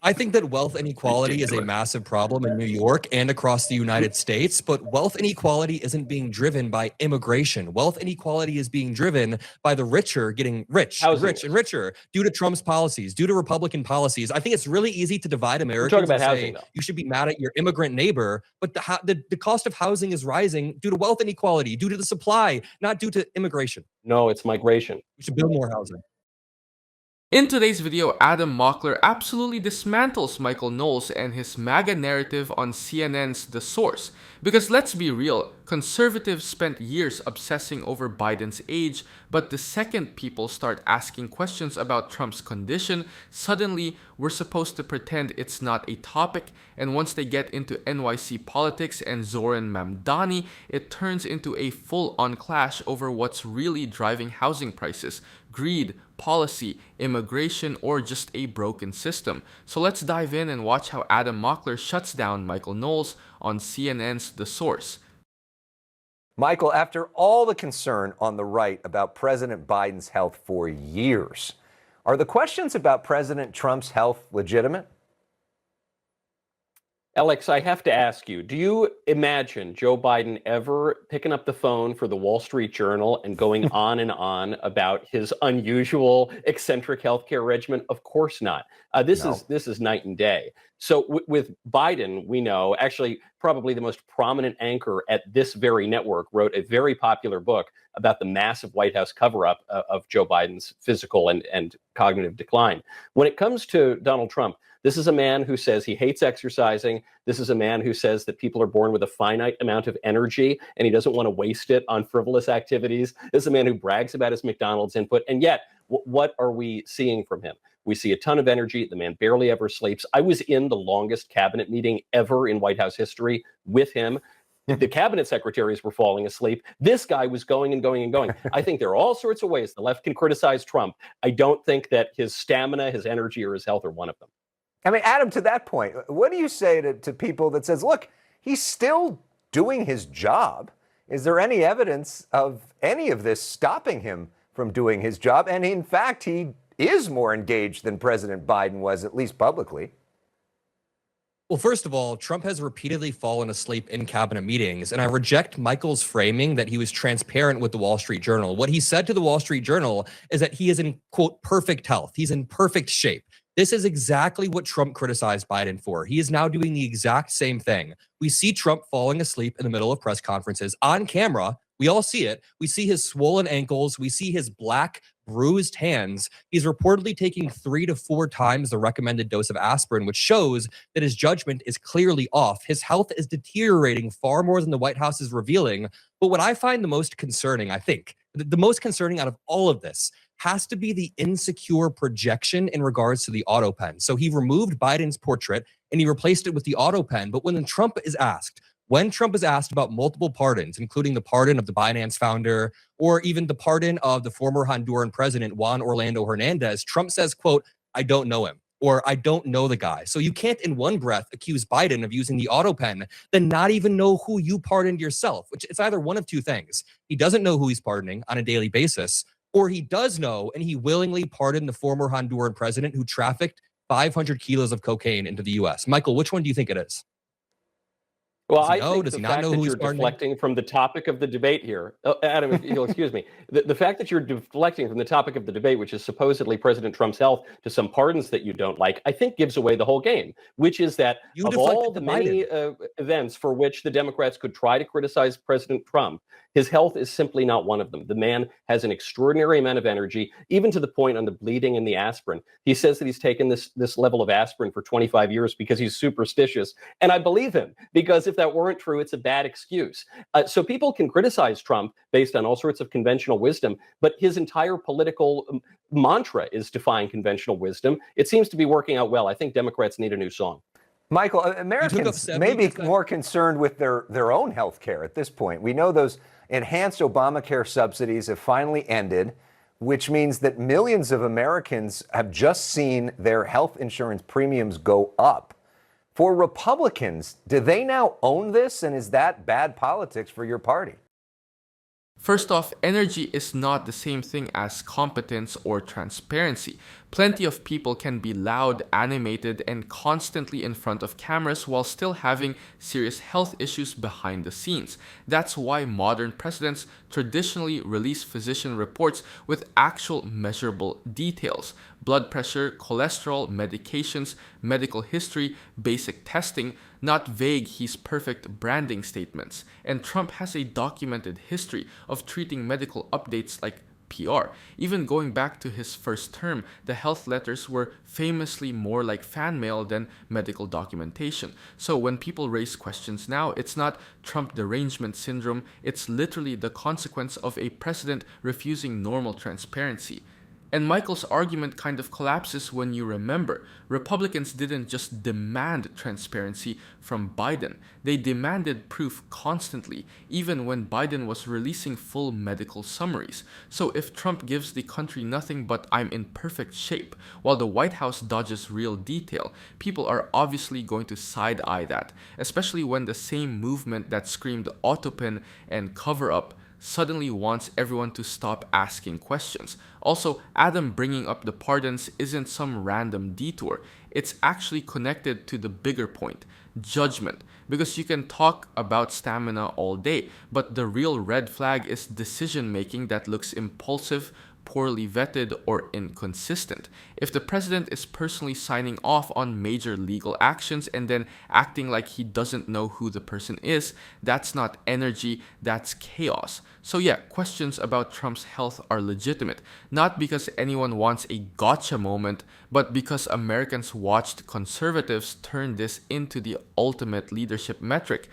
I think that wealth inequality is a massive problem in New York and across the United States, but wealth inequality isn't being driven by immigration. Wealth inequality is being driven by the richer getting rich and richer due to Trump's policies, due to Republican policies. I think it's really easy to divide Americans and say you should be mad at your immigrant neighbor, but the cost of housing is rising due to wealth inequality, due to the supply, not due to immigration. No, it's migration. We should build more housing. In today's video, Adam Mockler absolutely dismantles Michael Knowles and his MAGA narrative on CNN's The Source. Because let's be real, conservatives spent years obsessing over Biden's age, but the second people start asking questions about Trump's condition, suddenly we're supposed to pretend it's not a topic, and once they get into NYC politics and Zoran Mamdani, it turns into a full-on clash over what's really driving housing prices: greed, policy, immigration, or just a broken system. So let's dive in and watch how Adam Mockler shuts down Michael Knowles on CNN's The Source. Michael, after all the concern on the right about President Biden's health for years, are the questions about President Trump's health legitimate? Alex, I have to ask you, do you imagine Joe Biden ever picking up the phone for the Wall Street Journal and going on and on about his unusual, eccentric healthcare regimen? Of course not. This is night and day. So with Biden, we know, actually, probably the most prominent anchor at this very network wrote a very popular book about the massive White House cover-up of Joe Biden's physical and cognitive decline. When it comes to Donald Trump, this is a man who says he hates exercising. This is a man who says that people are born with a finite amount of energy and he doesn't want to waste it on frivolous activities. This is a man who brags about his McDonald's input. And yet, what are we seeing from him? We see a ton of energy. The man barely ever sleeps. I was in the longest cabinet meeting ever in White House history with him. The cabinet secretaries were falling asleep. This guy was going and going and going. I think there are all sorts of ways the left can criticize Trump. I don't think that his stamina, his energy, or his health are one of them. I mean, Adam, to that point, what do you say to people that says, look, he's still doing his job? Is there any evidence of any of this stopping him from doing his job? And in fact, he is more engaged than President Biden was, at least publicly. Well, first of all, Trump has repeatedly fallen asleep in cabinet meetings, and I reject Michael's framing that he was transparent with the Wall Street Journal. What he said to the Wall Street Journal is that he is in, quote, perfect health. He's in perfect shape. This is exactly what Trump criticized Biden for. He is now doing the exact same thing. We see Trump falling asleep in the middle of press conferences on camera. We all see it. We see his swollen ankles. We see his black, bruised hands. He's reportedly taking 3 to 4 times the recommended dose of aspirin, which shows that his judgment is clearly off. His health is deteriorating far more than the White House is revealing. But what I find the most concerning, I think, the most concerning out of all of this has to be the insecure projection in regards to the auto pen. So he removed Biden's portrait and he replaced it with the auto pen. But when Trump is asked about multiple pardons, including the pardon of the Binance founder or even the pardon of the former Honduran president, Juan Orlando Hernandez, Trump says, quote, I don't know him, or I don't know the guy. So you can't in one breath accuse Biden of using the auto pen, then not even know who you pardoned yourself, which it's either one of two things. He doesn't know who he's pardoning on a daily basis, or he does know and he willingly pardoned the former Honduran president who trafficked 500 kilos of cocaine into the U.S. Michael, which one do you think it is? Well, I think the fact that you're deflecting from the topic of the debate here, Adam, if you'll excuse me, the fact that you're deflecting from the topic of the debate, which is supposedly President Trump's health, to some pardons that you don't like, I think gives away the whole game, which is that of all the many events for which the Democrats could try to criticize President Trump, his health is simply not one of them. The man has an extraordinary amount of energy, even to the point on the bleeding and the aspirin. He says that he's taken this level of aspirin for 25 years because he's superstitious. And I believe him, because if that weren't true, it's a bad excuse. So people can criticize Trump based on all sorts of conventional wisdom, but his entire political mantra is defying conventional wisdom. It seems to be working out well. I think Democrats need a new song. Michael, Americans may be more concerned with their own health care at this point. We know those enhanced Obamacare subsidies have finally ended, which means that millions of Americans have just seen their health insurance premiums go up. For Republicans, do they now own this, and is that bad politics for your party? First off, energy is not the same thing as competence or transparency. Plenty of people can be loud, animated, and constantly in front of cameras while still having serious health issues behind the scenes. That's why modern presidents traditionally release physician reports with actual measurable details: blood pressure, cholesterol, medications, medical history, basic testing, not vague "he's perfect" branding statements. And Trump has a documented history of treating medical updates like PR. Even going back to his first term, the health letters were famously more like fan mail than medical documentation. So when people raise questions now, it's not Trump derangement syndrome, it's literally the consequence of a president refusing normal transparency. And Michael's argument kind of collapses when you remember, Republicans didn't just demand transparency from Biden. They demanded proof constantly, even when Biden was releasing full medical summaries. So if Trump gives the country nothing but "I'm in perfect shape," while the White House dodges real detail, people are obviously going to side-eye that, especially when the same movement that screamed autopin and cover-up suddenly wants everyone to stop asking questions. Also, Adam bringing up the pardons isn't some random detour. It's actually connected to the bigger point: judgment. Because you can talk about stamina all day, but the real red flag is decision making that looks impulsive, poorly vetted, or inconsistent. If the president is personally signing off on major legal actions and then acting like he doesn't know who the person is, that's not energy, that's chaos. So yeah, questions about Trump's health are legitimate, not because anyone wants a gotcha moment, but because Americans watched conservatives turn this into the ultimate leadership metric.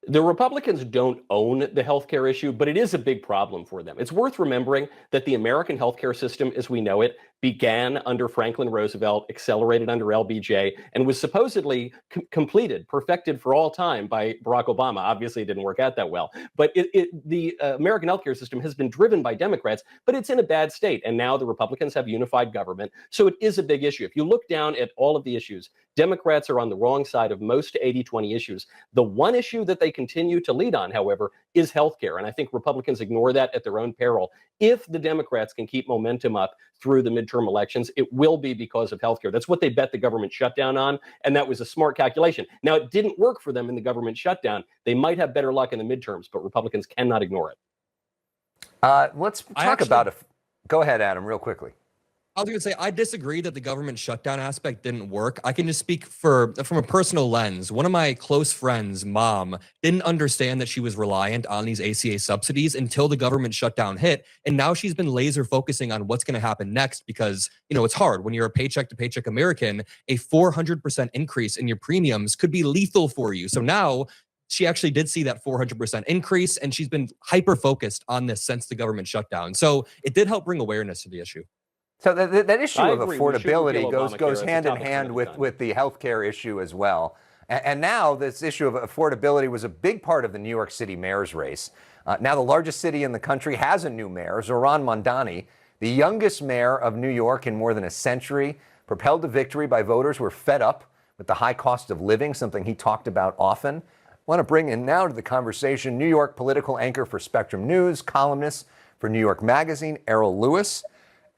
The Republicans don't own the healthcare issue, but it is a big problem for them. It's worth remembering that the American healthcare system as we know it began under Franklin Roosevelt, accelerated under LBJ, and was supposedly completed, perfected for all time by Barack Obama. Obviously, it didn't work out that well. But the American healthcare system has been driven by Democrats, but it's in a bad state. And now the Republicans have unified government. So it is a big issue. If you look down at all of the issues, Democrats are on the wrong side of most 80-20 issues. The one issue that they continue to lead on, however, is healthcare. And I think Republicans ignore that at their own peril. If the Democrats can keep momentum up through the midterm elections, it will be because of healthcare. That's what they bet the government shutdown on, and that was a smart calculation. Now, it didn't work for them in the government shutdown. They might have better luck in the midterms, but Republicans cannot ignore it. Let's talk about it. Go ahead, Adam, real quickly. I was going to say, I disagree that the government shutdown aspect didn't work. I can just speak from a personal lens. One of my close friends' mom didn't understand that she was reliant on these ACA subsidies until the government shutdown hit. And now she's been laser focusing on what's going to happen next because, it's hard. When you're a paycheck to paycheck American, a 400% increase in your premiums could be lethal for you. So now she actually did see that 400% increase, and she's been hyper-focused on this since the government shutdown. So it did help bring awareness to the issue. So that issue of affordability goes hand in hand with the healthcare issue as well. And now this issue of affordability was a big part of the New York City mayor's race. Now the largest city in the country has a new mayor, Zoran Mamdani, the youngest mayor of New York in more than a century, propelled to victory by voters who were fed up with the high cost of living, something he talked about often. I want to bring in now to the conversation New York political anchor for Spectrum News, columnist for New York Magazine, Errol Louis.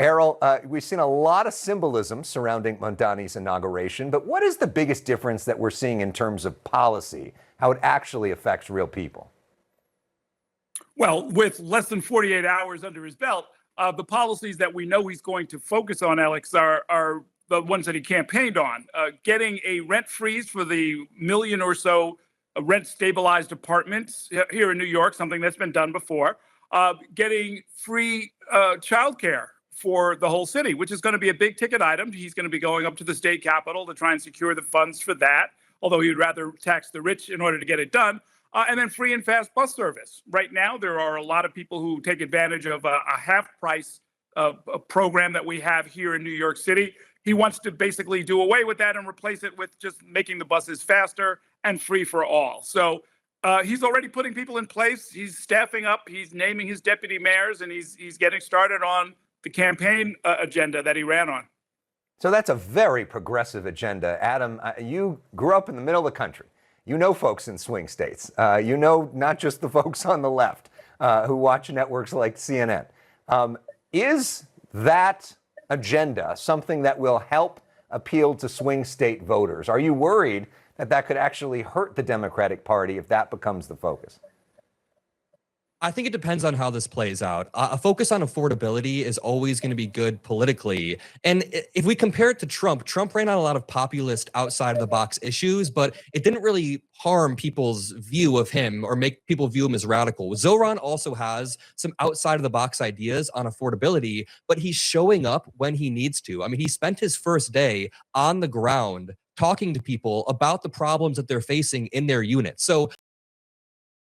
Errol, we've seen a lot of symbolism surrounding Mamdani's inauguration, but what is the biggest difference that we're seeing in terms of policy, how it actually affects real people? Well, with less than 48 hours under his belt, the policies that we know he's going to focus on, Alex, are the ones that he campaigned on. Getting a rent freeze for the million or so rent-stabilized apartments here in New York, something that's been done before. Getting free childcare for the whole city, which is going to be a big ticket item. He's going to be going up to the state capitol to try and secure the funds for that, although he would rather tax the rich in order to get it done. And then free and fast bus service. Right now, there are a lot of people who take advantage of a half-price program that we have here in New York City. He wants to basically do away with that and replace it with just making the buses faster and free for all. So he's already putting people in place. He's staffing up. He's naming his deputy mayors, and he's getting started on the campaign agenda that he ran on. So that's a very progressive agenda. Adam, you grew up in the middle of the country. You know folks in swing states. You know not just the folks on the left who watch networks like CNN. Is that agenda something that will help appeal to swing state voters? Are you worried that that could actually hurt the Democratic Party if that becomes the focus? I think it depends on how this plays out. A focus on affordability is always going to be good politically. And if we compare it to Trump, Trump ran on a lot of populist outside of the box issues, but it didn't really harm people's view of him or make people view him as radical. Zoran also has some outside of the box ideas on affordability, but he's showing up when he needs to. I mean, he spent his first day on the ground talking to people about the problems that they're facing in their unit. So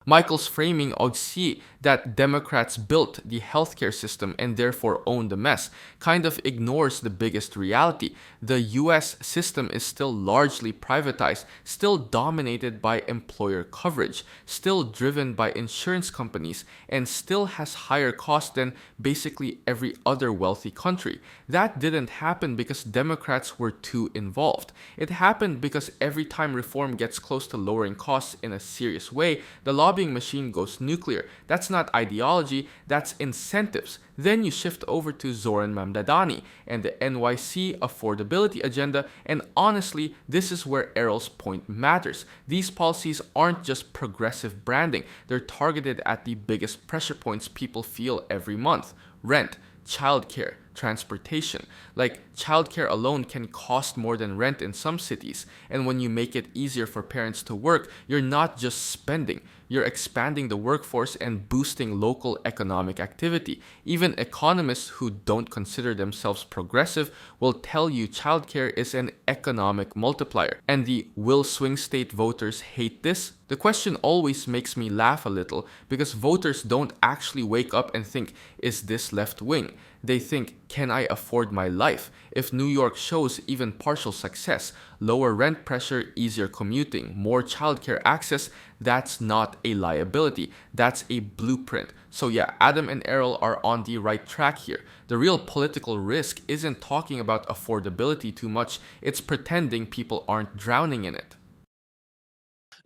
Michael's framing aussi that Democrats built the healthcare system and therefore own the mess kind of ignores the biggest reality. The US system is still largely privatized, still dominated by employer coverage, still driven by insurance companies, and still has higher costs than basically every other wealthy country. That didn't happen because Democrats were too involved. It happened because every time reform gets close to lowering costs in a serious way, the lobbying machine goes nuclear. That's not ideology, that's incentives. Then you shift over to Zoran Mamdani and the NYC affordability agenda, and honestly, this is where Errol's point matters. These policies aren't just progressive branding, they're targeted at the biggest pressure points people feel every month: rent, childcare, transportation. Like, childcare alone can cost more than rent in some cities, and when you make it easier for parents to work, you're not just spending, you're expanding the workforce and boosting local economic activity. Even economists who don't consider themselves progressive will tell you childcare is an economic multiplier. And the will swing state voters hate this? The question always makes me laugh a little, because voters don't actually wake up and think, is this left wing? They think, can I afford my life? If New York shows even partial success, lower rent pressure, easier commuting, more childcare access, that's not a liability, that's a blueprint. So yeah, Adam and Errol are on the right track here. The real political risk isn't talking about affordability too much, it's pretending people aren't drowning in it.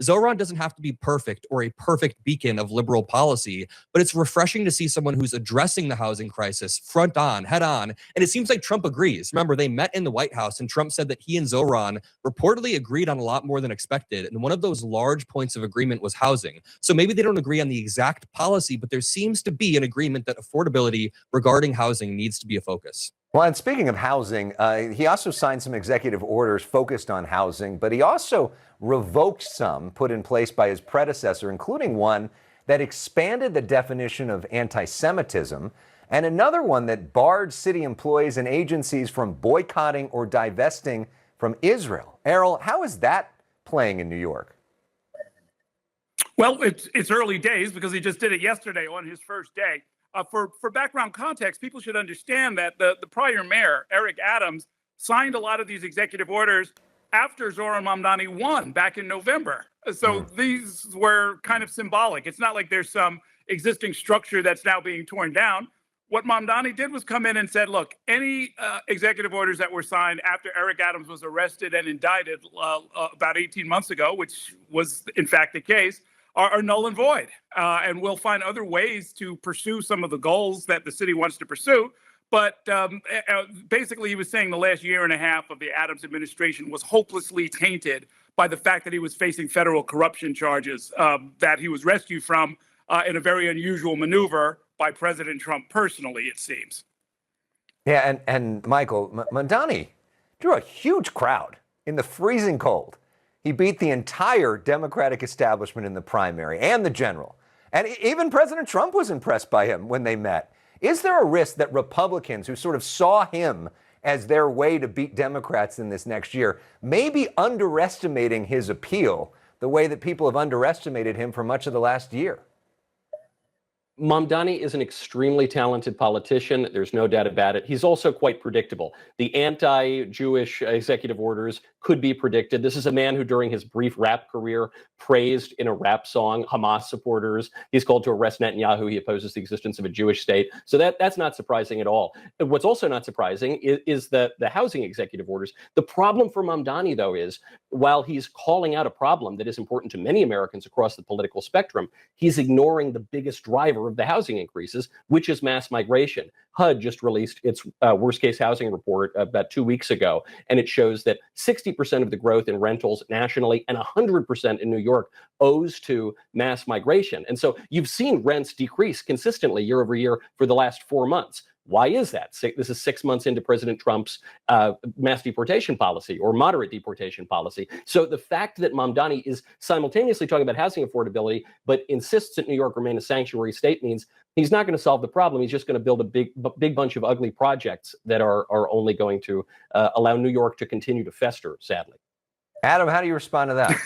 Zoran doesn't have to be perfect or a perfect beacon of liberal policy, but it's refreshing to see someone who's addressing the housing crisis front on, head on. And it seems like Trump agrees. Remember, they met in the White House and Trump said that he and Zoran reportedly agreed on a lot more than expected. And one of those large points of agreement was housing. So maybe they don't agree on the exact policy, but there seems to be an agreement that affordability regarding housing needs to be a focus. Well, and speaking of housing, he also signed some executive orders focused on housing, but he also revoked some put in place by his predecessor, including one that expanded the definition of anti-Semitism, and another one that barred city employees and agencies from boycotting or divesting from Israel. Errol, how is that playing in New York? Well, it's early days because he just did it yesterday on his first day. For background context, people should understand that the prior mayor, Eric Adams, signed a lot of these executive orders after Zoran Mamdani won back in November. So these were kind of symbolic. It's not like there's some existing structure that's now being torn down. What Mamdani did was come in and said, look, any executive orders that were signed after Eric Adams was arrested and indicted about 18 months ago, which was in fact the case, are null and void. And we'll find other ways to pursue some of the goals that the city wants to pursue. But basically, he was saying the last year and a half of the Adams administration was hopelessly tainted by the fact that he was facing federal corruption charges that he was rescued from in a very unusual maneuver by President Trump personally, it seems. Yeah, and Michael, Mamdani drew a huge crowd in the freezing cold. He beat the entire Democratic establishment in the primary and the general. And even President Trump was impressed by him when they met. Is there a risk that Republicans who sort of saw him as their way to beat Democrats in this next year may be underestimating his appeal the way that people have underestimated him for much of the last year? Mamdani is an extremely talented politician. There's no doubt about it. He's also quite predictable. The anti-Jewish executive orders could be predicted. This is a man who, during his brief rap career, praised in a rap song Hamas supporters. He's called to arrest Netanyahu. He opposes the existence of a Jewish state. So that's not surprising at all. What's also not surprising is the housing executive orders. The problem for Mamdani, though, is while he's calling out a problem that is important to many Americans across the political spectrum, he's ignoring the biggest driver of the housing increases, which is mass migration. HUD just released its worst case housing report about 2 weeks ago, and it shows that 60% of the growth in rentals nationally and 100% in New York owes to mass migration. And so you've seen rents decrease consistently year over year for the last 4 months. Why is that? This is 6 months into President Trump's mass deportation policy or moderate deportation policy. So the fact that Mamdani is simultaneously talking about housing affordability, but insists that New York remain a sanctuary state means he's not going to solve the problem. He's just going to build a big bunch of ugly projects that are only going to allow New York to continue to fester, sadly. Adam, how do you respond to that?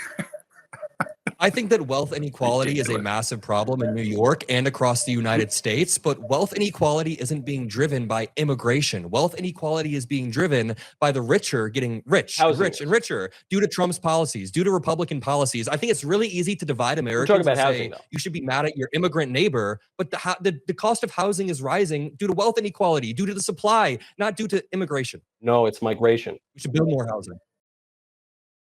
I think that wealth inequality is a massive problem in New York and across the United States, but wealth inequality isn't being driven by immigration. Wealth inequality is being driven by the richer getting rich and richer due to Trump's policies, due to Republican policies. I think it's really easy to divide Americans and say you should be mad at your immigrant neighbor, but the cost of housing is rising due to wealth inequality, due to the supply, not due to immigration. No, it's migration. We should build more housing.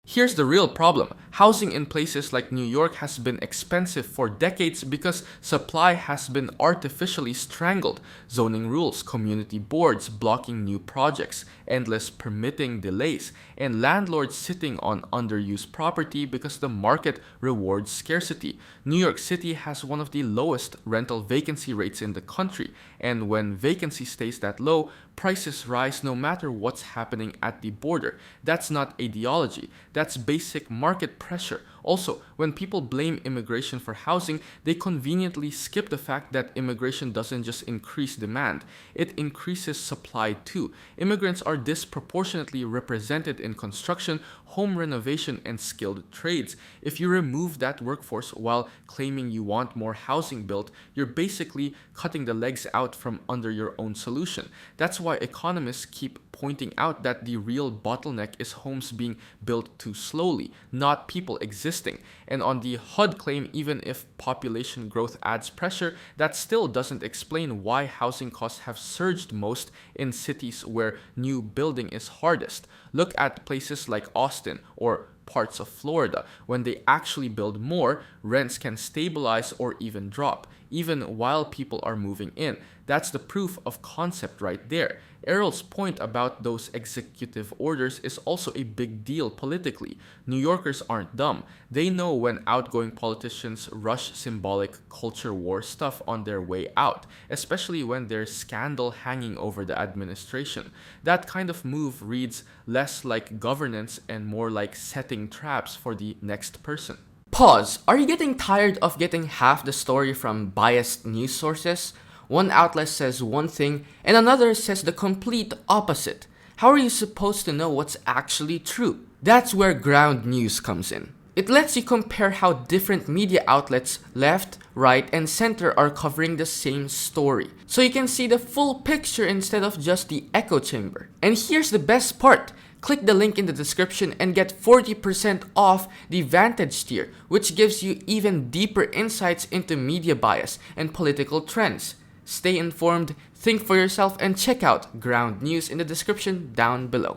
Here's the real problem. Housing in places like New York has been expensive for decades because supply has been artificially strangled. Zoning rules, community boards blocking new projects, endless permitting delays, and landlords sitting on underused property because the market rewards scarcity. New York City has one of the lowest rental vacancy rates in the country, and when vacancy stays that low, prices rise no matter what's happening at the border. That's not ideology. That's basic market pressure. Also, when people blame immigration for housing, they conveniently skip the fact that immigration doesn't just increase demand, it increases supply too. Immigrants are disproportionately represented in construction, home renovation, and skilled trades. If you remove that workforce while claiming you want more housing built, you're basically cutting the legs out from under your own solution. That's why economists keep pointing out that the real bottleneck is homes being built too slowly, not people existing. And on the HUD claim, even if population growth adds pressure, that still doesn't explain why housing costs have surged most in cities where new building is hardest. Look at places like Austin or parts of Florida. When they actually build more, rents can stabilize or even drop, even while people are moving in. That's the proof of concept right there. Errol's point about those executive orders is also a big deal politically. New Yorkers aren't dumb. They know when outgoing politicians rush symbolic culture war stuff on their way out, especially when there's scandal hanging over the administration. That kind of move reads less like governance and more like setting traps for the next person. Pause. Are you getting tired of getting half the story from biased news sources? One outlet says one thing and another says the complete opposite. How are you supposed to know what's actually true? That's where ground news comes in. It lets you compare how different media outlets, left, right, and center are covering the same story. So you can see the full picture instead of just the echo chamber. And here's the best part. Click the link in the description and get 40% off the Vantage tier, which gives you even deeper insights into media bias and political trends. Stay informed, think for yourself, and check out ground news in the description down below.